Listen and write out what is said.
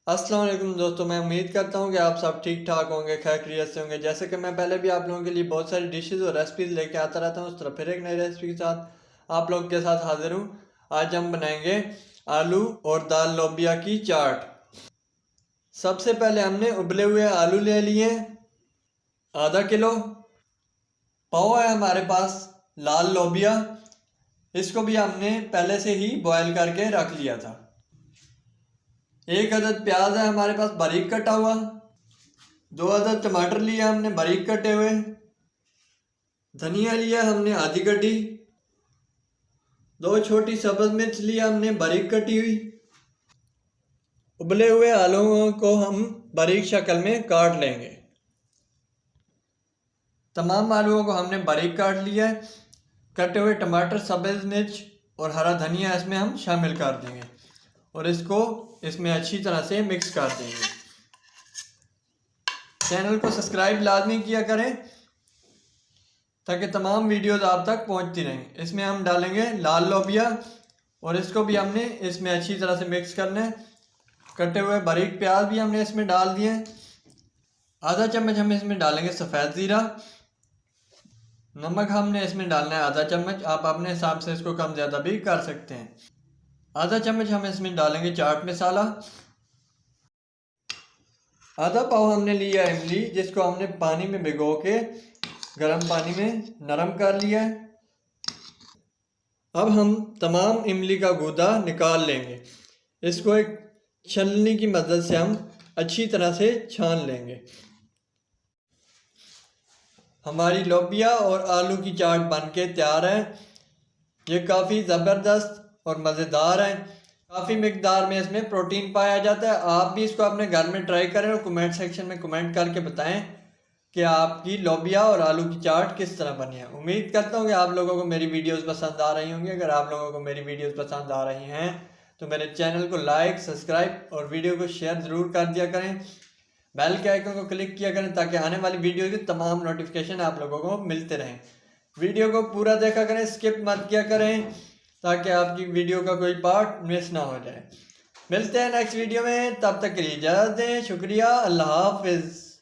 अस्सलाम वालेकुम दोस्तों, मैं उम्मीद करता हूँ कि आप सब ठीक ठाक होंगे, खैर खैरियत से होंगे। जैसे कि मैं पहले भी आप लोगों के लिए बहुत सारी डिशेस और रेसिपीज़ लेके आता रहता हूँ, उस तरह फिर एक नई रेसिपी के साथ आप लोगों के साथ हाजिर हूँ। आज हम बनाएंगे आलू और दाल लोबिया की चाट। सबसे पहले हमने उबले हुए आलू ले लिए आधा किलो। पाव है हमारे पास लाल लोबिया, इसको भी हमने पहले से ही बॉयल करके रख लिया था। एक अदद प्याज है हमारे पास बारीक कटा हुआ। 2 अदद टमाटर लिया हमने बारीक कटे हुए। धनिया लिया हमने आधी कटी। 2 छोटी सब्ज मिर्च लिया हमने बारीक कटी हुई। उबले हुए आलूओं को हम बारीक शक्ल में काट लेंगे। तमाम आलूओं को हमने बारीक काट लिया है। कटे हुए टमाटर, सब्ज मिर्च और हरा धनिया इसमें हम शामिल कर देंगे और इसको इसमें अच्छी तरह से मिक्स कर देंगे। चैनल को सब्सक्राइब लाजमी किया करें ताकि तमाम वीडियोस आप तक पहुंचती रहें। इसमें हम डालेंगे लाल लोबिया और इसको भी हमने इसमें अच्छी तरह से मिक्स करना है। कटे हुए बारीक प्याज भी हमने इसमें डाल दिए। आधा चम्मच हम इसमें डालेंगे सफ़ेद ज़ीरा। नमक हमने इसमें डालना है आधा चम्मच, आप अपने हिसाब से इसको कम ज़्यादा भी कर सकते हैं। आधा चम्मच हम इसमें डालेंगे चाट मसाला। आधा पाव हमने लिया इमली, जिसको हमने पानी में भिगो के गर्म पानी में नरम कर लिया है। अब हम तमाम इमली का गूदा निकाल लेंगे। इसको एक छलनी की मदद से हम अच्छी तरह से छान लेंगे। हमारी लोबिया और आलू की चाट बनके तैयार है। ये काफ़ी ज़बरदस्त और मज़ेदार है। काफ़ी मिकदार में इसमें प्रोटीन पाया जाता है। आप भी इसको अपने घर में ट्राई करें और कमेंट सेक्शन में कमेंट करके बताएं कि आपकी लोबिया और आलू की चाट किस तरह बनी है। उम्मीद करता हूँ कि आप लोगों को मेरी वीडियोस पसंद आ रही होंगी। अगर आप लोगों को मेरी वीडियोस पसंद आ रही हैं तो मेरे चैनल को लाइक, सब्सक्राइब और वीडियो को शेयर ज़रूर कर दिया करें। बेल के आइकन को क्लिक किया करें ताकि आने वाली वीडियो की तमाम नोटिफिकेशन आप लोगों को मिलते रहें। वीडियो को पूरा देखा करें, स्किप मत किया करें ताकि आपकी वीडियो का कोई पार्ट मिस ना हो जाए। मिलते हैं नेक्स्ट वीडियो में, तब तक के लिए इजाज़त दें। शुक्रिया, अल्लाह हाफिज़।